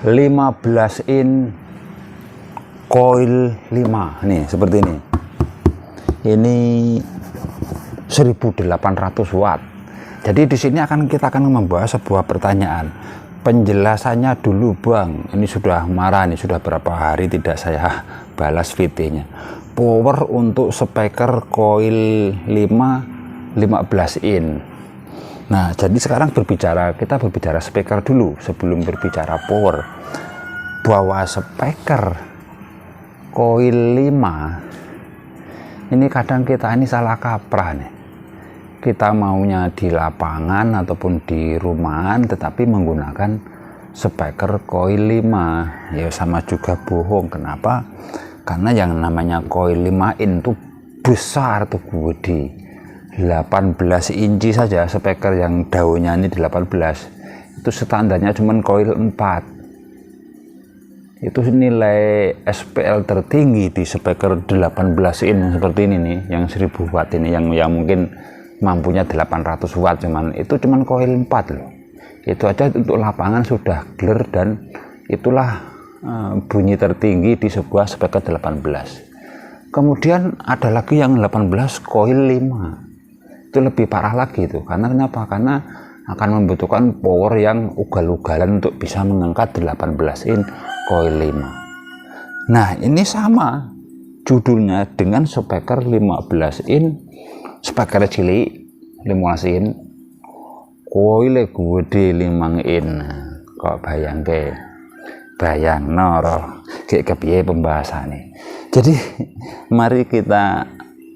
15 in coil 5 nih, seperti ini. Ini 1800 watt. Jadi di sini kita akan membahas sebuah pertanyaan. Penjelasannya dulu Bang, ini sudah marah nih, sudah berapa hari tidak saya balas VT-nya. Power untuk speaker coil 5 15 in. Nah, jadi sekarang kita berbicara speaker dulu sebelum berbicara power. Bahwa speaker coil 5 ini kadang kita ini salah kaprah nih. Kita maunya di lapangan ataupun di rumahan tetapi menggunakan speaker coil 5. Ya sama juga bohong. Kenapa? Karena yang namanya coil 5 in itu besar tuh, gede. 18 inci saja speaker yang daunnya ini 18. Itu standarnya cuman coil 4. Itu nilai SPL tertinggi di speaker 18 in seperti ini nih, yang 1000 watt ini, yang mungkin mampunya 800 watt, cuman coil 4 loh. Itu aja untuk lapangan sudah gler, dan itulah bunyi tertinggi di sebuah speaker 18. Kemudian ada lagi yang 18 coil 5. Itu lebih parah lagi itu. Karena kenapa? Karena akan membutuhkan power yang ugal-ugalan untuk bisa mengangkat 18 in coil 5. Nah, ini sama judulnya dengan speaker 15 in, speaker cilik 15 in, coil gede 5 in. Kok bayang noro kayak kepiye pembahasannya. Jadi mari kita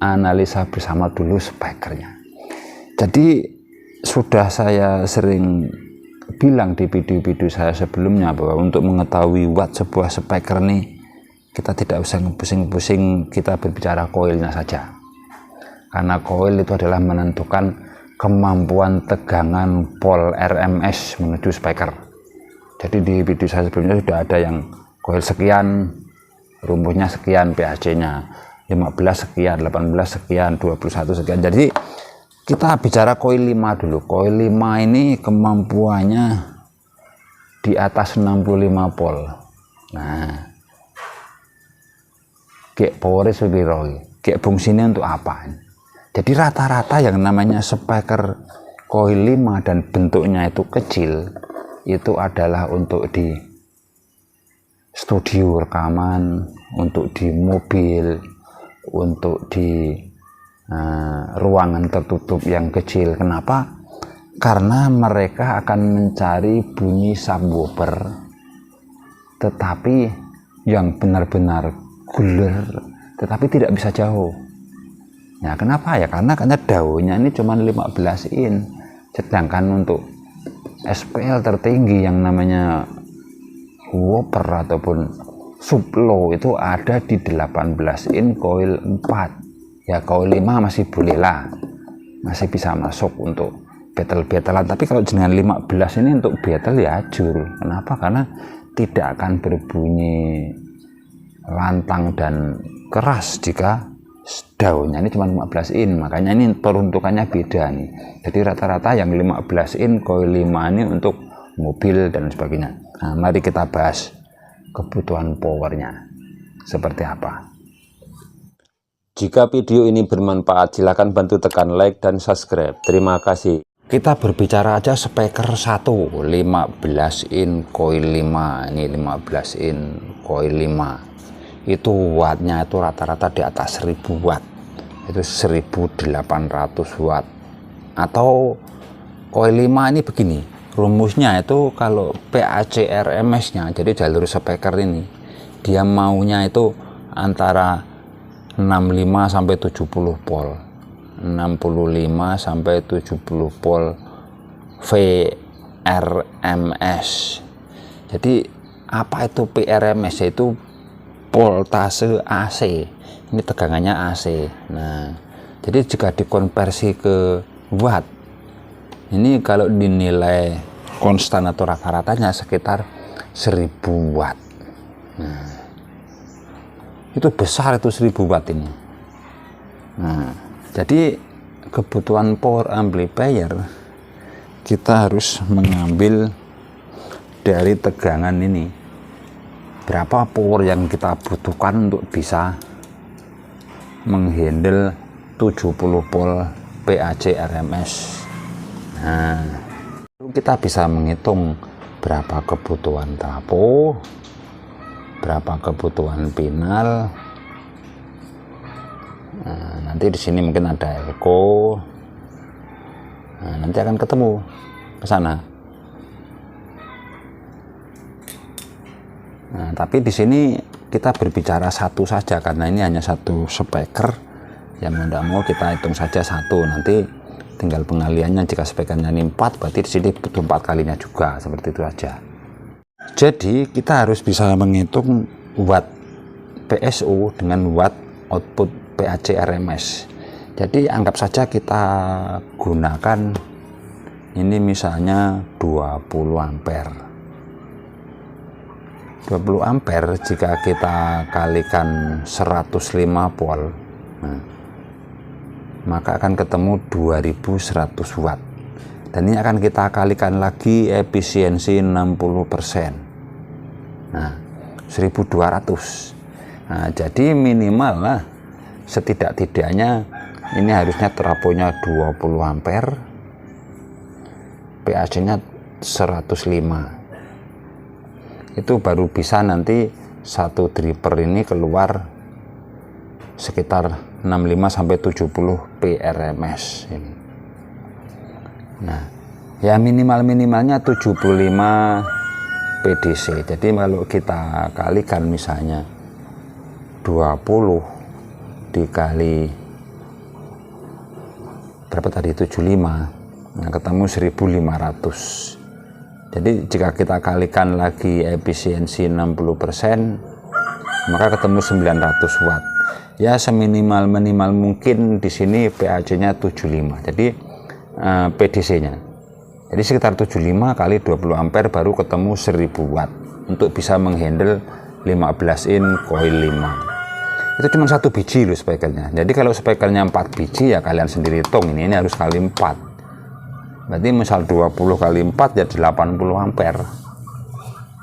analisa bersama dulu speakernya. Jadi sudah saya sering bilang di video-video saya sebelumnya bahwa untuk mengetahui watt sebuah speaker nih, kita tidak usah pusing-pusing, kita berbicara coilnya saja. Karena coil itu adalah menentukan kemampuan tegangan pol RMS menuju speaker. Jadi di video saya sebelumnya sudah ada yang coil sekian, rumusnya sekian, PHC-nya 15 sekian, 18 sekian, 21 sekian. Jadi kita bicara coil 5 dulu. Coil 5 ini kemampuannya di atas 65 pol. Nah, kayak power sepiro, kayak fungsinya untuk apa? Jadi rata-rata yang namanya speaker coil 5 dan bentuknya itu kecil, itu adalah untuk di studio rekaman, untuk di mobil, untuk di ruangan tertutup yang kecil. Kenapa? Karena mereka akan mencari bunyi subwoofer tetapi yang benar-benar guler, tetapi tidak bisa jauh. Nah, kenapa ya? Karena daunnya ini cuma 15 in, sedangkan untuk SPL tertinggi yang namanya woofer ataupun sublow itu ada di 18 in coil 4. Ya coil 5 masih boleh lah, masih bisa masuk untuk battle-battlean. Tapi kalau dengan 15 ini untuk battle ya ajur. Kenapa? Karena tidak akan berbunyi lantang dan keras jika daunnya ini cuma 15 in. Makanya ini peruntukannya beda nih. Jadi rata-rata yang 15 in coil 5 ini untuk mobil dan sebagainya. Nah, mari kita bahas kebutuhan powernya seperti apa. Jika video ini bermanfaat, silakan bantu tekan like dan subscribe. Terima kasih. Kita berbicara aja speaker 1 15 in coil 5. Ini 15 in coil 5. Itu wattnya itu rata-rata di atas 1000 watt. Itu 1800 watt. Atau coil 5 ini begini. Rumusnya itu kalau PAC RMS-nya, jadi jalur speaker ini, dia maunya itu antara 65 sampai 70 pol, 65 sampai 70 pol VRMS. Jadi apa itu PRMS? Itu voltase AC. Ini tegangannya AC. Nah, jadi jika dikonversi ke watt, ini kalau dinilai konstan atau rata-ratanya sekitar 1000 watt. Nah, itu besar, itu 1000 watt ini. Nah, jadi kebutuhan power amplifier kita harus mengambil dari tegangan ini, berapa power yang kita butuhkan untuk bisa menghandle 70 volt PAC RMS. Nah, kita bisa menghitung berapa kebutuhan trafo, berapa kebutuhan pinal. Nah, nanti di sini mungkin ada elko. Nah, nanti akan ketemu ke sana. Nah, tapi di sini kita berbicara satu saja karena ini hanya satu speaker. Yang mau kita hitung saja satu, nanti tinggal pengaliannya. Jika speakernya ini 4, berarti di sini butuh 4 kalinya juga, seperti itu saja. Jadi kita harus bisa menghitung watt PSU dengan watt output PAC RMS. Jadi anggap saja kita gunakan ini misalnya 20 ampere. 20 ampere jika kita kalikan 105 volt, nah, maka akan ketemu 2100 watt. Dan ini akan kita kalikan lagi efisiensi 60%. Nah, 1200. Nah, jadi minimal lah setidak-tidaknya ini harusnya trafonya 20 ampere, PAC-nya 105. Itu baru bisa nanti satu dripper ini keluar sekitar 65 sampai 70 PRMS ini. Nah, ya minimalnya 75 PDC. Jadi kalau kita kalikan misalnya 20 dikali berapa tadi, 75, nah ketemu 1500. Jadi jika kita kalikan lagi efisiensi 60%, maka ketemu 900 watt. Ya seminimal mungkin di sini PAC-nya 75. Jadi PDC-nya. Jadi sekitar 75 kali 20 ampere baru ketemu 1000 watt untuk bisa menghandle 15 in coil 5. Itu cuma satu biji loh speakernya. Jadi kalau speakernya 4 biji ya kalian sendiri hitung, ini harus kali 4. Berarti misal 20 kali 4 ya 80 ampere.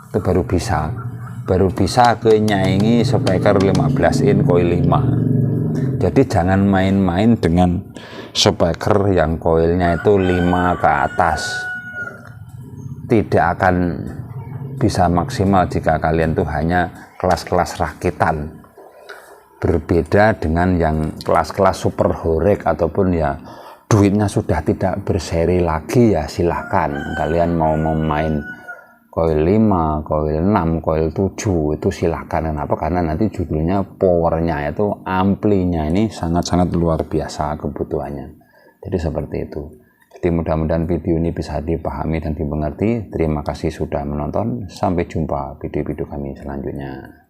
Itu baru bisa kenyaingi speaker 15 in coil 5. Jadi jangan main-main dengan speaker yang coilnya itu 5 ke atas. Tidak akan bisa maksimal jika kalian tuh hanya kelas-kelas rakitan. Berbeda dengan yang kelas-kelas super horek ataupun ya duitnya sudah tidak berseri lagi, ya silahkan kalian mau main coil 5, coil 6, coil 7 itu silahkan. Kenapa? Karena nanti judulnya powernya itu amplinya ini sangat-sangat luar biasa kebutuhannya. Jadi seperti itu. Jadi mudah-mudahan video ini bisa dipahami dan dimengerti. Terima kasih sudah menonton. Sampai jumpa video-video kami selanjutnya.